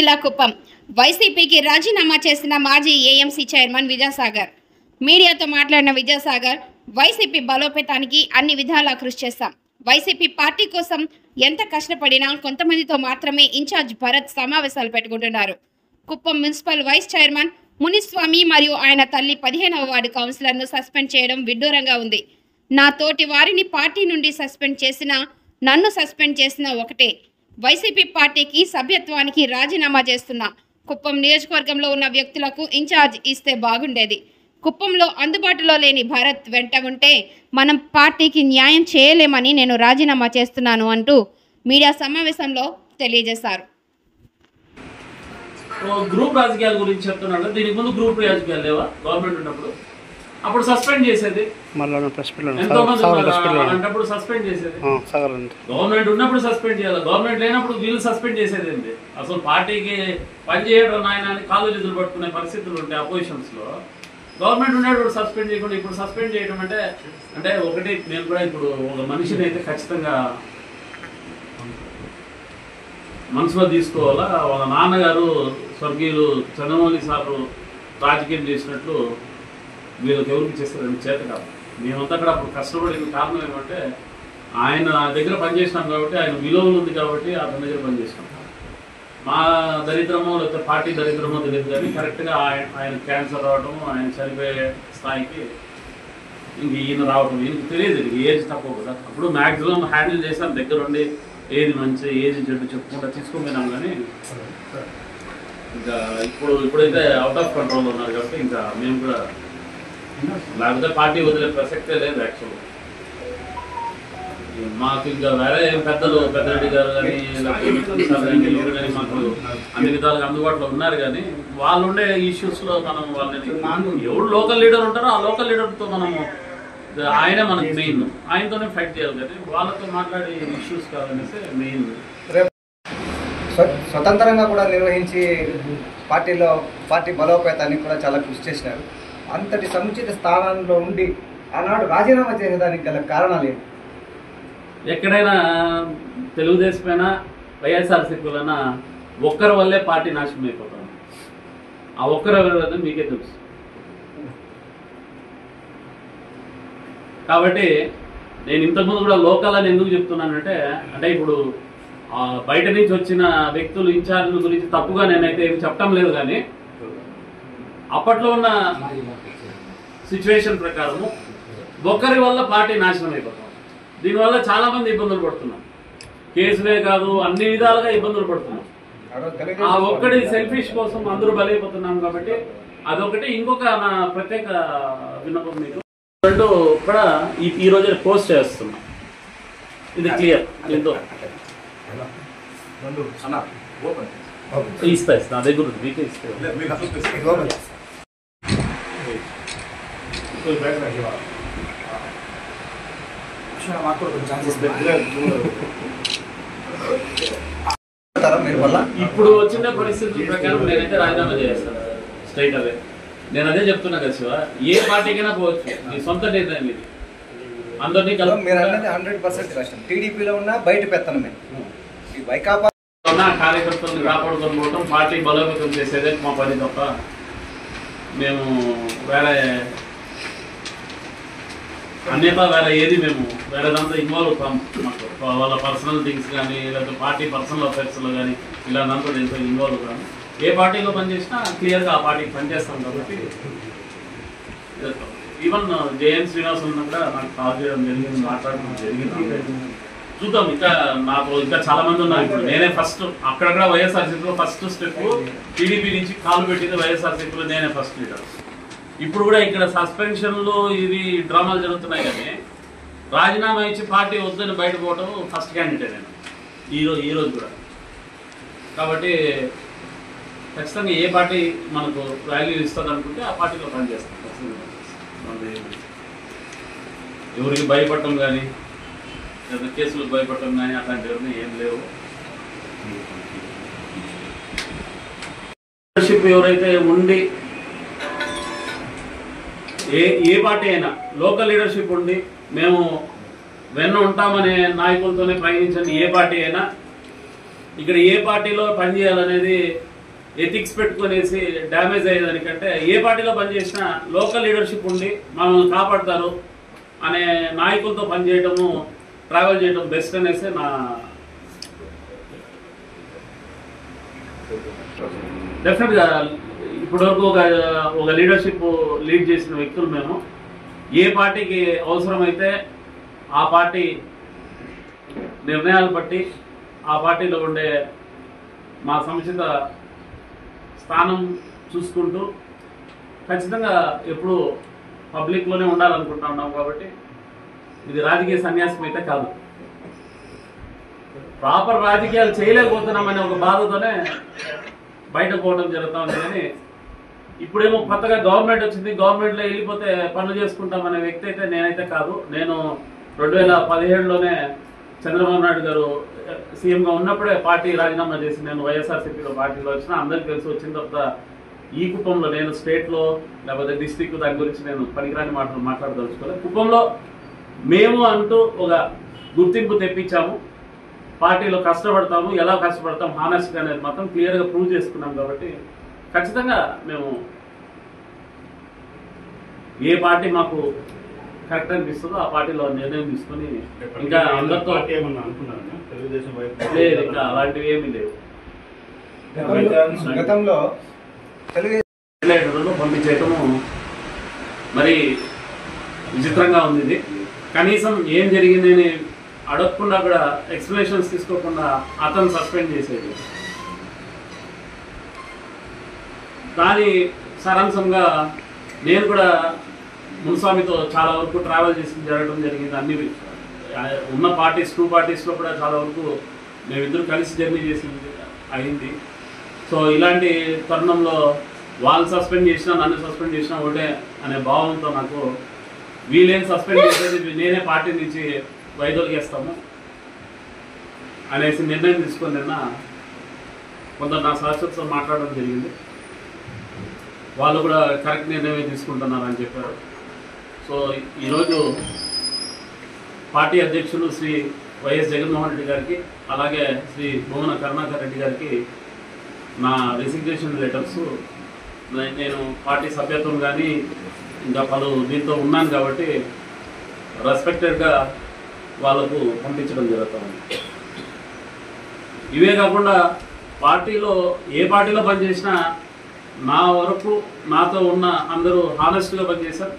జిల్లా కుప్పం వైసీపీకి రాజీనామా చేసిన మాజీ ఏఎంసీ చైర్మన్ విద్యాసాగర్. మీడియాతో మాట్లాడిన విద్యాసాగర్, వైసీపీ బలోపేతానికి అన్ని విధాలా కృషి చేస్తాం. వైసీపీ పార్టీ కోసం ఎంత కష్టపడినా కొంతమందితో మాత్రమే ఇన్ఛార్జ్ భరత్ సమావేశాలు పెట్టుకుంటున్నారు. Kuppam municipal vice chairman Muniswamy మరియు ఆయన తల్లి 15వ వార్డు కౌన్సిలర్ను సస్పెండ్ చేయడం విడ్డూరంగా ఉంది. నా తోటి వారిని పార్టీ నుండి సస్పెండ్ చేసినా, నన్ను సస్పెండ్ చేసినా ఒకటే. వైసీపీ పార్టీకి సభ్యత్వానికి రాజీనామా చేస్తున్నా. కుప్పం నియోజకవర్గంలో ఉన్న వ్యక్తులకు ఇన్ఛార్జ్ ఇస్తే బాగుండేది. కుప్పంలో అందుబాటులో లేని భరత్ వెంట ఉంటే మనం పార్టీకి న్యాయం చేయలేమని నేను రాజీనామా చేస్తున్నాను అంటూ మీడియా సమావేశంలో తెలియజేశారు. గ్రూప్ రాజకీయాల గురించి చెప్తున్నాడు. దీనికి ముందు గ్రూప్ రాజకీయాలు లేవా? గవర్నమెంట్ ఉన్నప్పుడు అప్పుడు సస్పెండ్ చేసేది, ఎంతోమంది సస్పెండ్ చేసేది. గవర్నమెంట్ ఉన్నప్పుడు సస్పెండ్ చేయాలి, గవర్నమెంట్ లేనప్పుడు వీళ్ళు సస్పెండ్ చేసేది ఏంటి? అసలు పార్టీకి పనిచేయడం నాయన అని కాళ్ళు చేతులు పట్టుకునే పరిస్థితులు ఉంటాయి అపోజిషన్స్ లో. గవర్నమెంట్ ఉన్నప్పుడు సస్పెండ్ చేయకుండా ఇప్పుడు సస్పెండ్ చేయడం అంటే ఒకటి, నేను కూడా ఇప్పుడు ఒక మనిషిని అయితే ఖచ్చితంగా మనసులో తీసుకోవాలా. వాళ్ళ నాన్నగారు స్వర్గీయులు చంద్రమౌళి సారు రాజకీయం చేసినట్లు వీళ్ళకి ఎవరికి చేస్తారని చేత కాదు. మేమంతా అక్కడ అప్పుడు కష్టపడిన కారణం ఏమంటే ఆయన దగ్గర పనిచేసినాం కాబట్టి, ఆయన విలువలు ఉంది కాబట్టి అతని దగ్గర పనిచేసినాం. మా దరిద్రమో లేకపోతే పార్టీ దరిద్రమో తెలియదు కానీ కరెక్ట్గా ఆయన క్యాన్సర్ రావడం, ఆయన చనిపోయే స్థాయికి ఇంక ఈయన రావడం ఈయనకి తెలియదు. ఏజ్ తక్కువ కదా. అప్పుడు మ్యాక్సిమం హ్యాండిల్ చేసాం, దగ్గర ఉండి ఏది మంచి ఏది చెడ్డు చెప్పుకుంటా తీసుకుపోయినాం. కానీ ఇంకా ఇప్పుడైతే అవుట్ ఆఫ్ కంట్రోల్ ఉన్నారు కాబట్టి ఇంకా మేము కూడా లేకపోతే పార్టీ వదిలే ప్రసక్తే లేదు. యాక్చువల్గా మాకు ఇంకా వేరే పెద్దలు, పెద్దరెడ్డి గారు కానీ కానీ మాకు అన్ని విధాలుగా అందుబాటులో ఉన్నారు. కానీ వాళ్ళు ఉండే ఇష్యూస్లో మనం వాళ్ళని ఎవరు లోకల్ లీడర్ ఉంటారో ఆ లోకల్ లీడర్తో మనము ఆయనే మనకు మెయిన్, ఆయనతోనే ఫైట్ చేయాలి. కానీ వాళ్ళతో మాట్లాడే ఇష్యూస్ కాదనేసి మెయిన్. స్వతంత్రంగా కూడా నిర్వహించి పార్టీ బలోపేతానికి కూడా చాలా కృషి చేసినారు. అంతటి సముచిత స్థానంలో ఉండి ఆనాడు రాజీనామా చేసేదానికి గల కారణాలు ఏంటి? ఎక్కడైనా తెలుగుదేశమైనా వైఎస్ఆర్సీపీలైనా ఒక్కరి వల్లే పార్టీ నాశనం అయిపోతాం. ఆ ఒక్కరి వల్ల మీకే తెలుసు. కాబట్టి నేను ఇంతకుముందు కూడా లోకల్ అని ఎందుకు చెప్తున్నానంటే, ఇప్పుడు బయట నుంచి వచ్చిన వ్యక్తులు ఇన్ఛార్జీల గురించి తప్పుగా నేనైతే ఏమి చెప్పడం లేదు. కానీ అప్పట్లో ఉన్న సిచ్యువేషన్ ప్రకారము ఒక్కరి వల్ల పార్టీ నాశనం అయిపోతాం. దీనివల్ల చాలా మంది ఇబ్బందులు పడుతున్నాం. కేసులే కాదు, అన్ని విధాలుగా ఇబ్బందులు పడుతున్నాం. ఆ ఒక్కటి సెల్ఫిష్ కోసం అందరూ బలైపోతున్నాం. కాబట్టి అదొకటి. ఇంకొక నా ప్రత్యేక విన్నపం మీకు కూడా ఈ రోజు పోస్ట్ చేస్తున్నా. ఇది క్లియర్. దీంతో ఇస్తా నా దగ్గర మీకే ఇస్తా. ఇప్పుడు వచ్చిన పరిస్థితుల ప్రకారం నేనైతే రాజీనామా చేస్తాను స్ట్రైట్ అవే. నేను అదే చెప్తున్నా కదా శివ, ఏ పార్టీకైనా పోవచ్చు, మీ సొంత నిర్ణయం ఇది. అందరినీ టీడీపీలో ఉన్న బయట పెత్తనమే వైకాపా కార్యకర్తలను కాపాడుకొని పోవటం, పార్టీ బలోపేతం చేసేదే మా పని తప్ప మేము వేరే అన్యత వేరే ఏది మేము వేరే దాంట్లో ఇన్వాల్వ్ అవుతాం. మాకు వాళ్ళ పర్సనల్ థింగ్స్ కానీ లేకపోతే పార్టీ పర్సనల్ అఫైర్స్లో కానీ ఇలా దాంట్లో దేంతో ఇన్వాల్వ్ అవుతాము. ఏ పార్టీలో పనిచేసినా క్లియర్గా ఆ పార్టీకి పనిచేస్తాం. కాబట్టి ఈవెన్ జేఎన్ శ్రీనివాస్ ఉన్నా కూడా నాకు కాల్ చేయడం జరిగింది, మాట్లాడడం జరిగింది. చూద్దాం. నాకు ఇంకా చాలా మంది ఉన్నారు. ఇప్పుడు నేనే ఫస్ట్ అక్కడక్కడ వైఎస్ఆర్సీపీలో ఫస్ట్ స్టెప్, టీడీపీ నుంచి కాలు పెట్టింది వైఎస్ఆర్సీపీలో నేనే ఫస్ట్ లీడర్. ఇప్పుడు కూడా ఇక్కడ సస్పెన్షన్లు ఇవి డ్రామాలు జరుగుతున్నాయి. కానీ రాజీనామా ఇచ్చి పార్టీ వద్దని బయట పోవటం ఫస్ట్ క్యాండిడేట్ నేను ఈరోజు కూడా. కాబట్టి ఖచ్చితంగా ఏ పార్టీ మనకు వాల్యూ ఇస్తుంది అనుకుంటే ఆ పార్టీలో పనిచేస్తాం. ఎవరికి భయపడటం కానీ లేదా కేసులకు భయపడటం కానీ అట్లాంటివన్నీ ఏం లేవు. లీడర్షిప్ ఎవరైతే ఉండి ఏ పార్టీ అయినా లోకల్ లీడర్షిప్ ఉండి మేము వెన్న ఉంటామనే నాయకులతోనే ప్రయాణించండి. ఏ పార్టీ అయినా ఇక్కడ ఏ పార్టీలో పనిచేయాలనేది ఎథిక్స్ పెట్టుకునేసి డ్యామేజ్ అయ్యేదానికంటే ఏ పార్టీలో పనిచేసినా లోకల్ లీడర్షిప్ ఉండి మనల్ని కాపాడతారు అనే నాయకులతో పనిచేయటము, ట్రావెల్ చేయడం బెస్ట్ అనేసి నా డెఫినెట్గా ఇప్పటివరకు ఒక లీడర్షిప్ లీడ్ చేసిన వ్యక్తులు మేము. ఏ పార్టీకి అవసరమైతే ఆ పార్టీ నిర్ణయాలు బట్టి ఆ పార్టీలో ఉండే మా సముచిత స్థానం చూసుకుంటూ ఖచ్చితంగా ఎప్పుడు పబ్లిక్లోనే ఉండాలనుకుంటా ఉన్నాం. కాబట్టి ఇది రాజకీయ సన్యాసం అయితే కాదు. ప్రాపర్ రాజకీయాలు చేయలేకపోతున్నామనే ఒక బాధతోనే బయటకు పోవడం జరుగుతూ ఉంది. కానీ ఇప్పుడేమో కొత్తగా గవర్నమెంట్ వచ్చింది, గవర్నమెంట్లో వెళ్ళిపోతే పనులు చేసుకుంటామనే వ్యక్తి అయితే నేనైతే కాదు. నేను 2017లోనే చంద్రబాబు నాయుడు గారు సీఎంగా ఉన్నప్పుడే పార్టీ రాజీనామా చేసి నేను వైఎస్ఆర్సీపీలో పార్టీలో వచ్చిన. అందరికీ తెలిసి వచ్చిన తర్వాత ఈ కుప్పంలో నేను స్టేట్లో లేకపోతే డిస్ట్రిక్ట్ దాని గురించి నేను పనికిరాని మాటలు మాట్లాడదలుచుకోలేదు. కుప్పంలో మేము అంటూ ఒక గుర్తింపు తెప్పించాము. పార్టీలో కష్టపడతాము, ఎలా కష్టపడతాం హానెస్ట్గా అనేది మాత్రం క్లియర్గా ప్రూవ్ చేసుకున్నాం. కాబట్టి ఖచ్చితంగా మేము ఏ పార్టీ మాకు కరెక్ట్ అనిపిస్తుందో ఆ పార్టీలో నిర్ణయం తీసుకొని ఇంకా అందరితో లేదు, ఇంకా అలాంటివి ఏమీ లేవు. గతంలో పంపించేయటము మరి విచిత్రంగా ఉంది. ఇది కనీసం ఏం జరిగిందని అడగకుండా కూడా ఎక్స్ప్లెనేషన్స్ తీసుకోకుండా అతను సస్పెండ్ చేసేది. దాని సారాంశంగా నేను కూడా మున్స్వామితో చాలా వరకు ట్రావెల్ చేసి జరగడం జరిగింది. అన్ని ఉన్న పార్టీస్ 2 పార్టీస్లో కూడా చాలా వరకు మేమిద్దరు కలిసి జర్నీ చేసింది అయింది. సో ఇలాంటి తరుణంలో వాళ్ళు సస్పెండ్ చేసినా నన్ను సస్పెండ్ చేసినా ఒకటే అనే భావంతో నాకు వీళ్ళేం సస్పెండ్ చేసేది నేనే పార్టీ నుంచి వైదొలిగేస్తాము అనేసి నిర్ణయం తీసుకొని నిన్న కొందరు నా సహచరులతో మాట్లాడడం జరిగింది. వాళ్ళు కూడా కరెక్ట్ నిర్ణయం తీసుకుంటున్నారు అని చెప్పారు. సో ఈరోజు పార్టీ అధ్యక్షులు శ్రీ వైఎస్ జగన్మోహన్ రెడ్డి గారికి అలాగే శ్రీ భువన కరుణాకర్ రెడ్డి గారికి నా రిసిగ్నేషన్ లెటర్స్ నేను పార్టీ సభ్యత్వం కానీ ఇంకా పలు దీంతో ఉన్నాను కాబట్టి రెస్పెక్టెడ్గా వాళ్ళకు పంపించడం జరుగుతుంది. ఇవే కాకుండా పార్టీలో ఏ పార్టీలో పనిచేసినా నా వరకు నాతో ఉన్న అందరూ హానెస్ట్గా పనిచేశారు.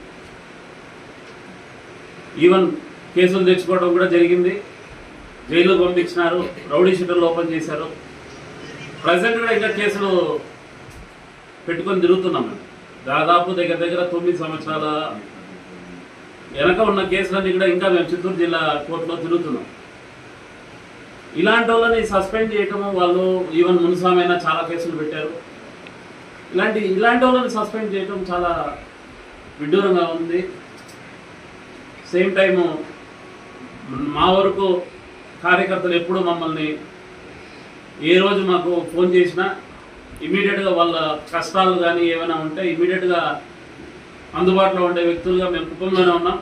ఈవెన్ కేసులు తెచ్చుకోవడం కూడా జరిగింది. జైలు పంపించినారు, రౌడీ షీటర్లు ఓపెన్ చేశారు. ప్రజెంట్ కూడా ఇంకా కేసులు పెట్టుకొని తిరుగుతున్నాం. దాదాపు దగ్గర 9 సంవత్సరాల వెనక ఉన్న కేసులన్నీ కూడా ఇంకా మేము చిత్తూరు జిల్లా కోర్టులో తిరుగుతున్నాం. ఇలాంటి వాళ్ళని సస్పెండ్ చేయటము, వాళ్ళు ఈవెన్ మున్స్వామి అయినా చాలా కేసులు పెట్టారు. ఇలాంటి వాళ్ళని సస్పెండ్ చేయటం చాలా విడ్డూరంగా ఉంది. సేమ్ టైము మా వరకు కార్యకర్తలు ఎప్పుడు మమ్మల్ని ఏ రోజు మాకు ఫోన్ చేసినా ఇమీడియట్గా వాళ్ళ కష్టాలు కానీ ఏమైనా ఉంటే ఇమీడియట్గా అందుబాటులో ఉండే వ్యక్తులుగా మేము కుప్పంలోనే ఉన్నాం.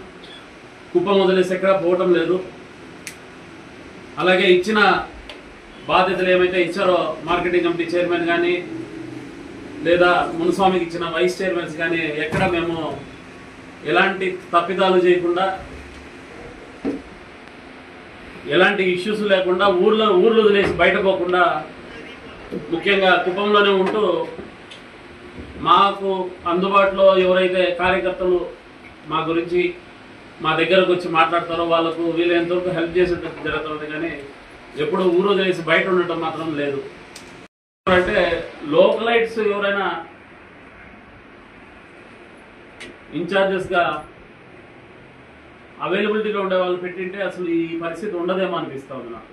కుప్పం వదిలేసి ఎక్కడా పోవటం లేదు. అలాగే ఇచ్చిన బాధ్యతలు ఏమైతే ఇచ్చారో మార్కెటింగ్ కమిటీ చైర్మన్ కానీ లేదా మున్స్వామికి ఇచ్చిన వైస్ చైర్మన్స్ కానీ ఎక్కడ మేము ఎలాంటి తప్పిదాలు చేయకుండా ఎలాంటి ఇష్యూస్ లేకుండా ఊర్లో వదిలేసి బయట పోకుండా ముఖ్యంగా కుప్పంలోనే ఉంటూ మాకు అందుబాటులో ఎవరైతే కార్యకర్తలు మా గురించి మా దగ్గరకు వచ్చి మాట్లాడతారో వాళ్ళకు వీలైనంతవరకు హెల్ప్ చేసేటట్టు జరుగుతుంది. కానీ ఎప్పుడు ఊరు వదిలేసి బయట ఉండటం మాత్రం లేదు. అంటే లోకలైట్స్ ఎవరైనా ఇన్ఛార్జెస్గా అవైలబిలిటీలో ఉండే వాళ్ళు పెట్టింటే అసలు ఈ పరిస్థితి ఉండదేమో అనిపిస్తూ ఉంది నాకు.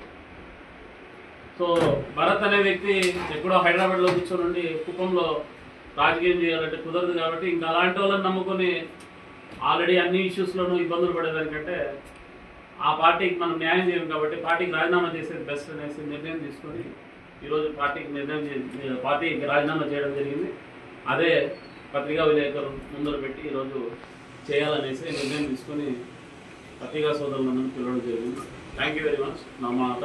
సో భరత్ అనే వ్యక్తి ఎక్కడో హైదరాబాద్లో కూర్చొని ఉండి కుప్పంలో రాజకీయం చేయాలంటే కుదరదు. కాబట్టి ఇంకా అలాంటి వాళ్ళని నమ్ముకొని ఆల్రెడీ అన్ని ఇష్యూస్లోనూ ఇబ్బందులు పడేదానికంటే ఆ పార్టీకి మనం న్యాయం చేయం. కాబట్టి పార్టీకి రాజీనామా చేసేది బెస్ట్ అనేసి నిర్ణయం తీసుకొని ఈరోజు పార్టీకి రాజీనామా చేయడం జరిగింది. అదే పత్రికా విలేకరు ముందర పెట్టి ఈరోజు చేయాలనేసి నిర్ణయం తీసుకొని పత్రికా సోదరులందరినీ పిలవడం జరిగింది. Thank you very much. నా మాట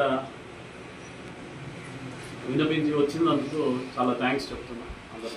విన్నపించి వచ్చినందుకు చాలా థ్యాంక్స్ చెప్తున్నా అందరూ.